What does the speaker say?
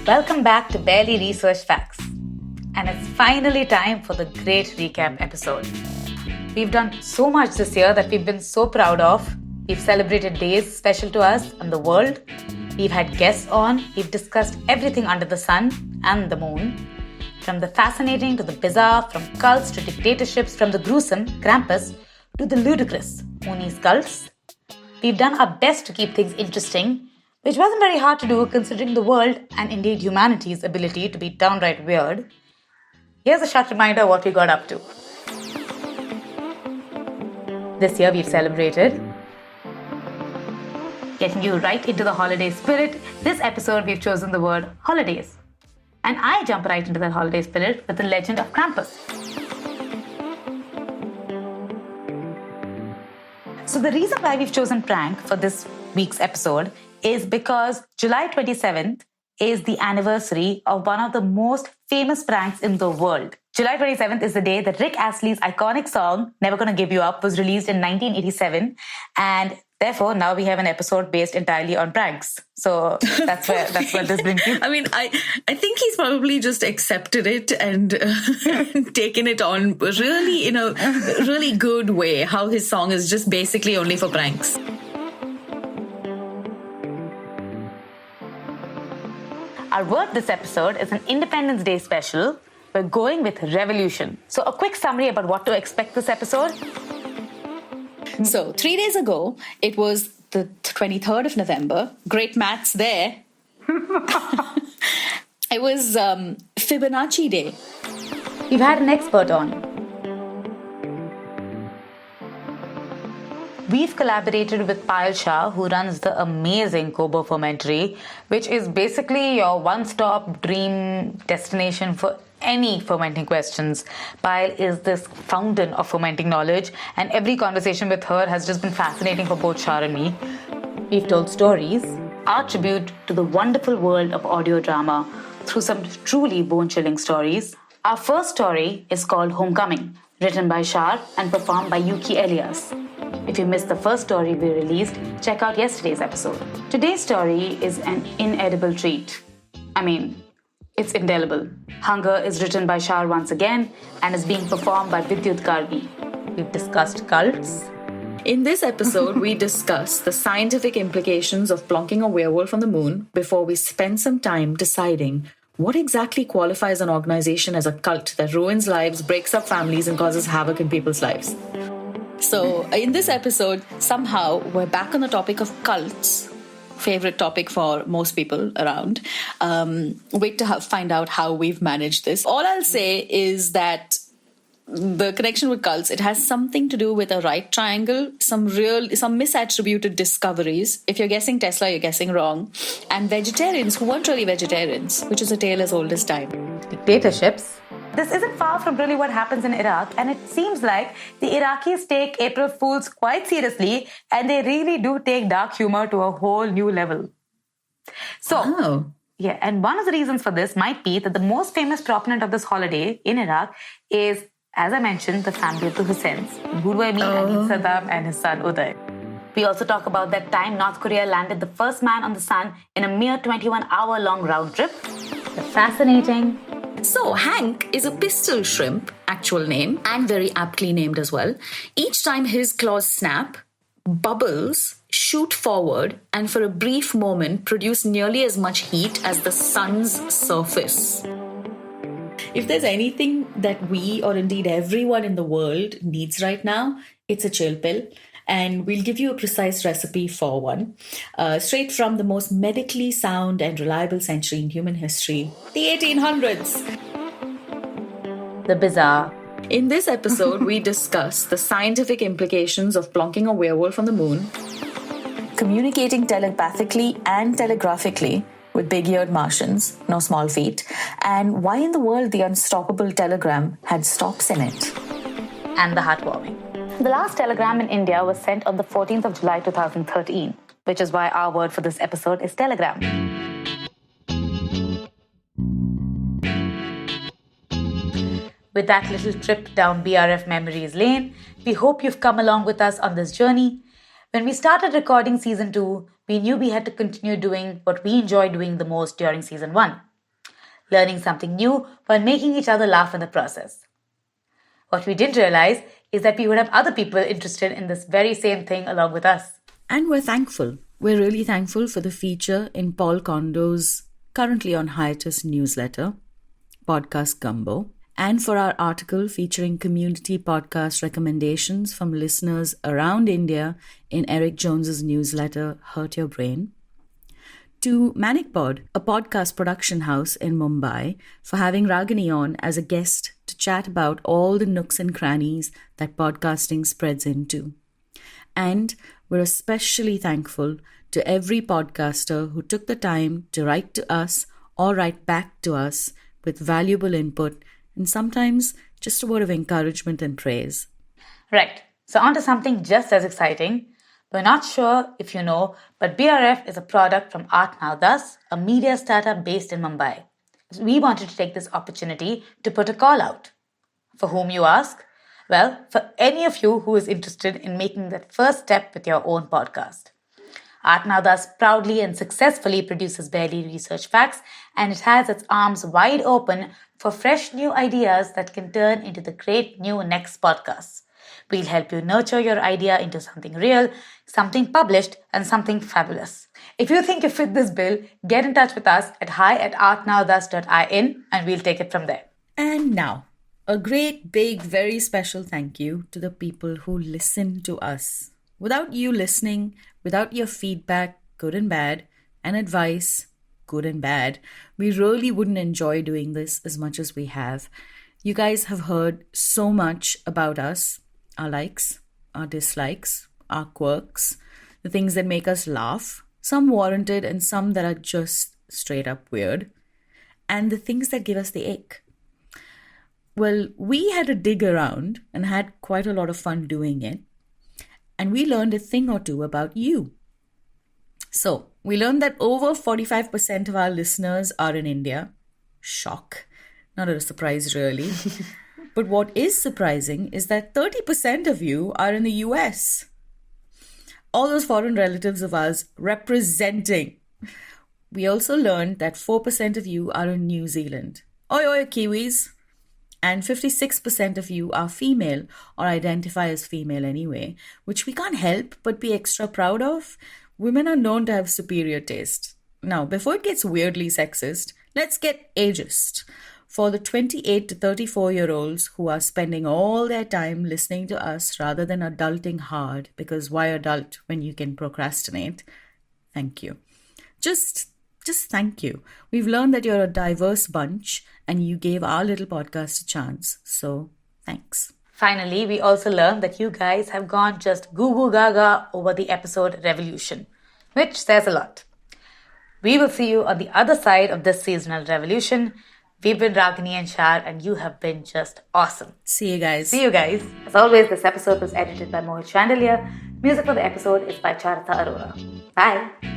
Welcome back to Barely Researched Facts. And it's finally time for the great recap episode. We've done so much this year that we've been so proud of. We've celebrated days special to us and the world. We've had guests on. We've discussed everything under the sun and the moon. From the fascinating to the bizarre, from cults to dictatorships, from the gruesome, Krampus, to the ludicrous, Mooney's cults. We've done our best to keep things interesting, which wasn't very hard to do considering the world and indeed humanity's ability to be downright weird. Here's a short reminder of what we got up to. This year we've celebrated getting you right into the holiday spirit. This episode we've chosen the word holidays. And I jump right into that holiday spirit with the legend of Krampus. So the reason why we've chosen prank for this week's episode is because July 27th is the anniversary of one of the most famous pranks in the world. July 27th is the day that Rick Astley's iconic song, Never Gonna Give You Up, was released in 1987. And therefore, now we have an episode based entirely on pranks. So that's where this brings you. I mean, I think he's probably just accepted it and taken it on really in a really good way, how his song is just basically only for pranks. Our word this episode is an Independence Day special. We're going with revolution. So a quick summary about what to expect this episode. So 3 days ago, it was the 23rd of November. Great maths there. It was Fibonacci Day. We've had an expert on. We've collaborated with Payal Shah, who runs the amazing Kobo Fermentary, which is basically your one-stop dream destination for any fermenting questions. Payal is this fountain of fermenting knowledge, and every conversation with her has just been fascinating for both Shah and me. We've told stories, our tribute to the wonderful world of audio drama through some truly bone-chilling stories. Our first story is called Homecoming, written by Shah and performed by Yuki Elias. If you missed the first story we released, check out yesterday's episode. Today's story is an inedible treat. I mean, it's indelible. Hunger is written by Shah once again and is being performed by Vidyut Gargi. We've discussed cults. In this episode, we discuss the scientific implications of plonking a werewolf on the moon before we spend some time deciding what exactly qualifies an organization as a cult that ruins lives, breaks up families, and causes havoc in people's lives. So, in this episode, somehow, we're back on the topic of cults. Favorite topic for most people around. Wait to find out how we've managed this. All I'll say is that the connection with cults, it has something to do with a right triangle, some misattributed discoveries. If you're guessing Tesla, you're guessing wrong. And vegetarians who weren't really vegetarians, which is a tale as old as time. Dictatorships. This isn't far from really what happens in Iraq, and it seems like the Iraqis take April Fools quite seriously, and they really do take dark humor to a whole new level. So, yeah, and one of the reasons for this might be that the most famous proponent of this holiday in Iraq is, as I mentioned, the family of the Husseins, Guru Amin and Saddam and his son Uday. We also talk about that time North Korea landed the first man on the sun in a mere 21-hour-long round trip. The fascinating... So, Hank is a pistol shrimp, actual name, and very aptly named as well. Each time his claws snap, bubbles shoot forward and for a brief moment produce nearly as much heat as the sun's surface. If there's anything that we, or indeed everyone in the world, needs right now, it's a chill pill. And we'll give you a precise recipe for one, straight from the most medically sound and reliable century in human history, the 1800s. The bizarre. In this episode, we discuss the scientific implications of plonking a werewolf on the moon, communicating telepathically and telegraphically with big-eared Martians, no small feat, and why in the world the unstoppable telegram had stops in it. And the heartwarming. The last telegram in India was sent on the 14th of July 2013, which is why our word for this episode is telegram. With that little trip down BRF memories lane, we hope you've come along with us on this journey. When we started recording Season 2, we knew we had to continue doing what we enjoyed doing the most during Season 1, learning something new while making each other laugh in the process. What we didn't realize is that we would have other people interested in this very same thing along with us. And we're thankful. We're really thankful for the feature in Paul Condo's currently on hiatus newsletter, Podcast Gumbo, and for our article featuring community podcast recommendations from listeners around India in Eric Jones's newsletter, Hurt Your Brain, to ManicPod, a podcast production house in Mumbai, for having Ragini on as a guest to chat about all the nooks and crannies that podcasting spreads into. And we're especially thankful to every podcaster who took the time to write to us or write back to us with valuable input and sometimes just a word of encouragement and praise. Right, so on to something just as exciting. We're not sure if you know, but BRF is a product from Art Now Thus, a media startup based in Mumbai. We wanted to take this opportunity to put a call out. For whom, you ask? Well, for any of you who is interested in making that first step with your own podcast. Art Now Thus proudly and successfully produces barely researched facts, and it has its arms wide open for fresh new ideas that can turn into the great new next podcasts. We'll help you nurture your idea into something real, something published, and something fabulous. If you think you fit this bill, get in touch with us at hi@artnowthus.in and we'll take it from there. And now, a great, big, very special thank you to the people who listen to us. Without you listening, without your feedback, good and bad, and advice, good and bad, we really wouldn't enjoy doing this as much as we have. You guys have heard so much about us, our likes, our dislikes, our quirks, the things that make us laugh, some warranted and some that are just straight up weird, and the things that give us the ache. Well, we had to dig around and had quite a lot of fun doing it. And we learned a thing or two about you. So, we learned that over 45% of our listeners are in India. Shock. Not a surprise, really. But what is surprising is that 30% of you are in the US. All those foreign relatives of ours representing. We also learned that 4% of you are in New Zealand. Oi, oi, Kiwis. And 56% of you are female or identify as female anyway, which we can't help but be extra proud of. Women are known to have superior taste. Now, before it gets weirdly sexist, let's get ageist. For the 28 to 34-year-olds who are spending all their time listening to us rather than adulting hard, because why adult when you can procrastinate? Thank you. Just thank you. We've learned that you're a diverse bunch and you gave our little podcast a chance. So, thanks. Finally, we also learned that you guys have gone just goo gaga over the episode Revolution, which says a lot. We will see you on the other side of this seasonal revolution. We've been Ragini and Shar, and you have been just awesome. See you guys. See you guys. As always, this episode was edited by Mohit Chandelier. Music for the episode is by Charita Arora. Bye.